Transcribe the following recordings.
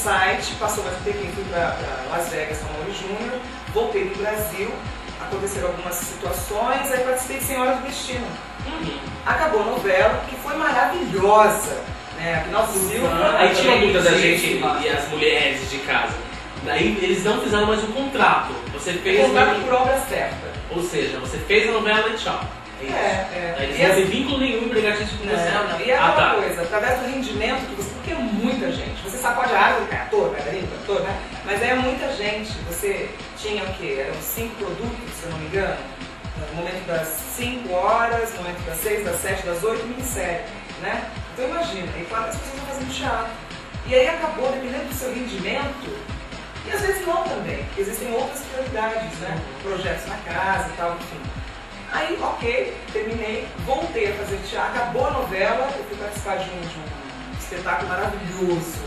site, passou mais um tempinho, fui para Las Vegas com o Amaury Júnior, voltei do Brasil, aconteceram algumas situações, aí participei de Senhora do Destino. Acabou a novela, que foi maravilhosa, né? Afinal, Silva. Aí tinha muita da gente e as mulheres de casa. Daí eles não fizeram mais um contrato. Você fez contrato por obra certa. Ou seja, você fez a novela e tchau. Eles E não têm vínculo nenhum empregatício com você. Não. E é aquela coisa, através do rendimento que você. Porque é muita gente. Você sacode a árvore, é ator, bailarino, ator, né? Mas é muita gente. Você tinha o quê? Eram 5 produtos, se eu não me engano. No momento das 5 horas, no momento das 6, das 7, das 8, minissérie, né? Então imagina, e claro que as pessoas estão fazendo teatro. E aí acabou, dependendo do seu rendimento, e às vezes não também, porque existem outras prioridades, né? Projetos na casa e tal, enfim. Aí, ok, terminei, voltei a fazer teatro, acabou a novela, eu fui participar de um espetáculo maravilhoso.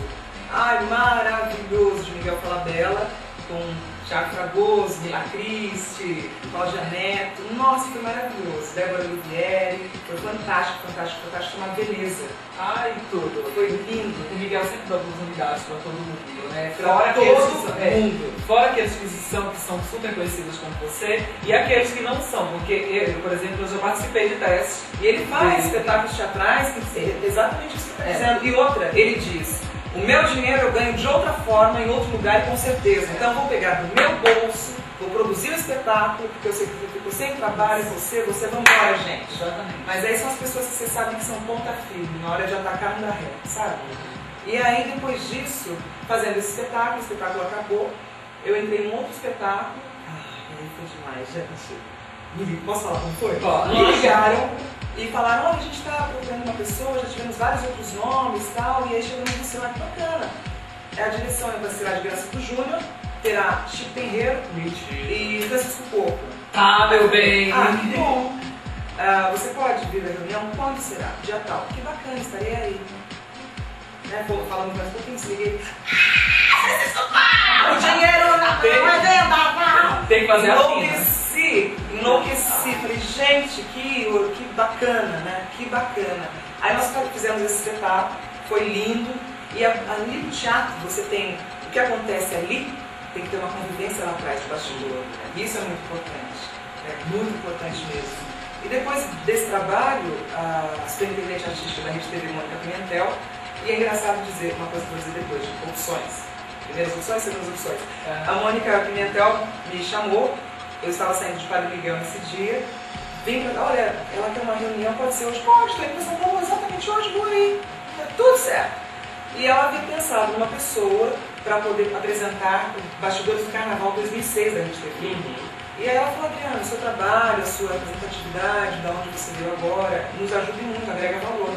Ai, maravilhoso, de Miguel Falabella, com Thiago Fragoso, Mila Christi, Cláudia Neto. Nossa, foi maravilhoso. Débora Olivieri, foi fantástico, chamado Beleza. Ai, tudo. Foi lindo. O Miguel sempre dá oportunidades para todo mundo, né? Fora aqueles que são super conhecidos como você e aqueles que não são, porque eu, por exemplo, eu já participei de testes. E ele faz espetáculos teatrais que é exatamente isso que você está dizendo. E outra, ele diz: o meu dinheiro eu ganho de outra forma, em outro lugar e com certeza. Então eu vou pegar do meu bolso, vou produzir o espetáculo, porque eu sei que eu fico sem trabalho, você vamos embora, gente. Exatamente. Mas aí são as pessoas que você sabe que são ponta firme, na hora de atacar não dá ré, sabe? E aí depois disso, fazendo esse espetáculo, o espetáculo acabou, eu entrei em um outro espetáculo. E aí foi demais, gente. Posso falar como foi? Me ligaram e falaram: olha, a gente está procurando uma pessoa, já tivemos vários outros nomes e tal, e aí chegamos no celular, que bacana. A direção é para Cidade de Graça pro Júnior, terá Chico Penheiro e Francisco Porco. Ah, meu bem! Que bom! Você pode vir à reunião? Quando será? Dia tal. Que bacana, estarei aí. Né? Falando mais um pouquinho, se liguei. O dinheiro não é venda! Tem que fazer a fina. Enlouqueci, falei, gente, que bacana, né? Que bacana. Aí nós fizemos esse espetáculo, foi lindo, e ali no teatro você tem, o que acontece ali, tem que ter uma convivência lá atrás do bastidor. Isso é muito importante mesmo. E depois desse trabalho, a superintendente artística da Rede TV, Mônica Pimentel, e é engraçado dizer, uma coisa que eu vou dizer depois, de opções. Primeiras opções, segundas opções. A Mônica Pimentel me chamou. Eu estava saindo de Padre Miguel nesse dia, vim pra cá, olha, ela tem uma reunião, pode ser hoje? Pode, estou indo para São Paulo exatamente hoje, vou aí, tá tudo certo. E ela havia pensado numa pessoa para poder apresentar Bastidores do Carnaval 2006 da Rede TV. E aí ela falou: Adriana, o seu trabalho, a sua representatividade, da onde você veio agora, nos ajuda muito, agrega valor.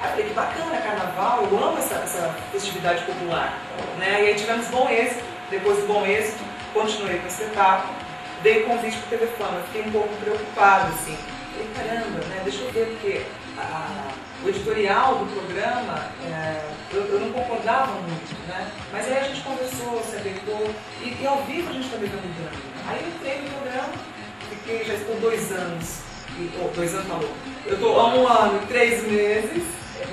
Aí eu falei: que bacana, Carnaval, eu amo essa festividade popular. Né? E aí tivemos bom êxito, depois do bom êxito, continuei com o espetáculo. Dei o convite por telefone, eu fiquei um pouco preocupada, assim. Falei: caramba, né? Deixa eu ver, porque o editorial do programa, eu não concordava muito, né? Mas aí a gente conversou, se adequou, e ao vivo a gente também vai mudando. Aí eu entrei no programa, já estou 2 anos, 2 anos falou. Eu estou há 1 ano e 3 meses,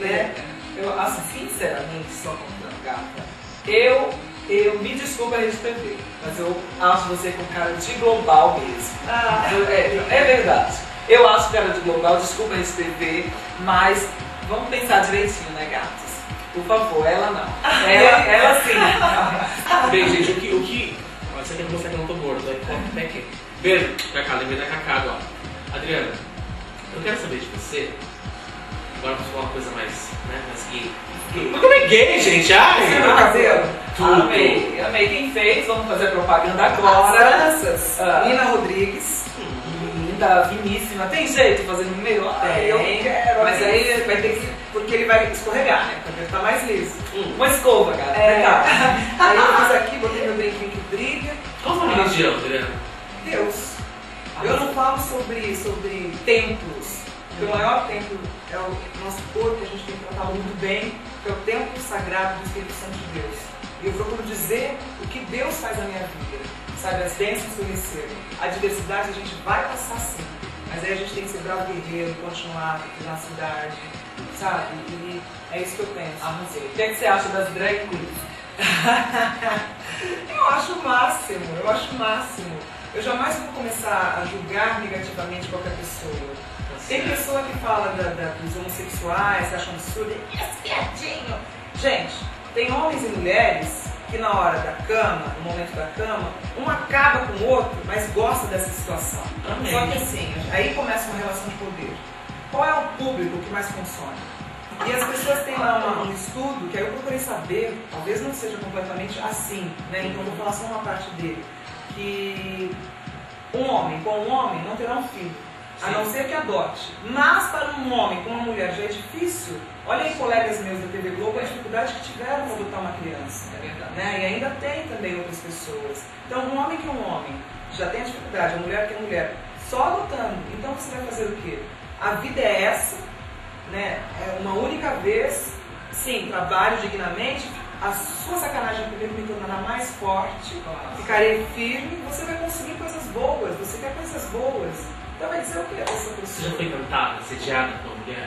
né? Eu acho, sinceramente, só contando, gata, eu me desculpa a Rede TV, mas eu acho você com cara de global mesmo. É verdade. Eu acho cara de global, desculpa a Rede TV, mas vamos pensar direitinho, né, gatos? Por favor, ela não. Ela sim. Bem, gente, o que... Você quer mostrar que eu não tô gordo, aí até aqui. Beijo, Cacá, lembrei da Cacá agora. Adriana, eu quero saber de você. Agora vamos falar uma coisa mais, né, mais gay. Mas como é gay, gente? Ai, meu cabelo. Tudo. Amei quem fez, vamos fazer propaganda agora. Graças. Nina Rodrigues. Linda, finíssima. Tem jeito de fazer no meio? Eu quero. Mas aí vai ter que... Porque ele vai escorregar, né? Porque ele tá mais liso. Uma escova, cara. Aí eu fiz aqui, botei meu brinquinho que brilha. Qual a religião, Adriana? Deus. Eu não falo sobre templos. Porque o maior templo é o nosso corpo, a gente tem que tratar muito bem, que é o templo sagrado do Espírito Santo de Deus. E eu procuro dizer o que Deus faz na minha vida, sabe? As bênçãos que eu recebo. A diversidade a gente vai passar sim, mas aí a gente tem que ser bravo guerreiro, continuar na cidade, sabe? E é isso que eu penso. Arrasou. O que é que você acha das drag queens? Eu acho o máximo, eu acho o máximo. Eu jamais vou começar a julgar negativamente qualquer pessoa. Tem pessoa que fala dos homossexuais, que acham absurdo, esse viadinho. Gente, tem homens e mulheres que na hora da cama, no momento da cama, um acaba com o outro, mas gosta dessa situação. Amém. Só que assim, aí começa uma relação de poder. Qual é o público que mais funciona? E as pessoas têm lá um estudo, que aí eu procurei saber, talvez não seja completamente assim, né? Então eu vou falar só uma parte dele. Que um homem com um homem não terá um filho, a não ser que adote. Mas para um homem com uma mulher já é difícil. Olha aí colegas meus da TV Globo, a dificuldade que tiveram para adotar uma criança. É verdade. Né? E ainda tem também outras pessoas. Então um homem que é um homem já tem a dificuldade, a mulher que é mulher, só adotando. Então você vai fazer o quê? A vida é essa, né? É uma única vez, sim, trabalho dignamente, a sua sacanagem primeiro me tornará mais forte, ficarei firme, você vai conseguir coisas boas, você quer coisas boas. Então vai dizer o que essa pessoa? Você já foi cantada, assediada por uma mulher?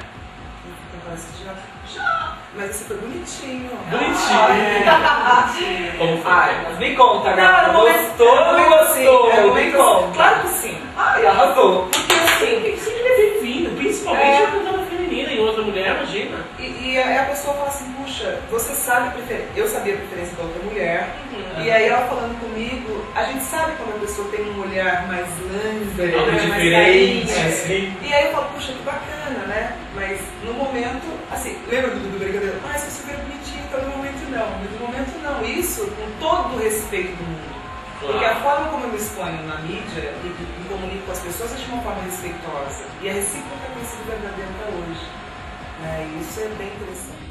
Já, mas esse foi bonitinho. Bonitinho! Como foi? Ai, mas me conta agora. Não, Gostou ou não gostou? Me conta. Claro que sim. Ai, arrasou. Porque assim, Sempre é bem-vindo, principalmente quando é uma feminina e outra mulher, imagina. e aí a pessoa fala assim, puxa, você sabe a preferência. Eu sabia a preferência da outra mulher. E aí ela falando comigo, a gente sabe quando a pessoa tem um olhar mais lânguido, Algo mais diferente, carente. assim. E aí eu falo, puxa, que bacana, né? Mas no momento, assim, lembra do brincadeira? Ah, isso é super bonitinho, então no momento não. No momento não. Isso com todo o respeito do mundo. Claro. Porque a forma como eu me exponho na mídia e me comunico com as pessoas é de uma forma respeitosa. E a recíproca tem sido verdadeira até hoje. E isso é bem interessante.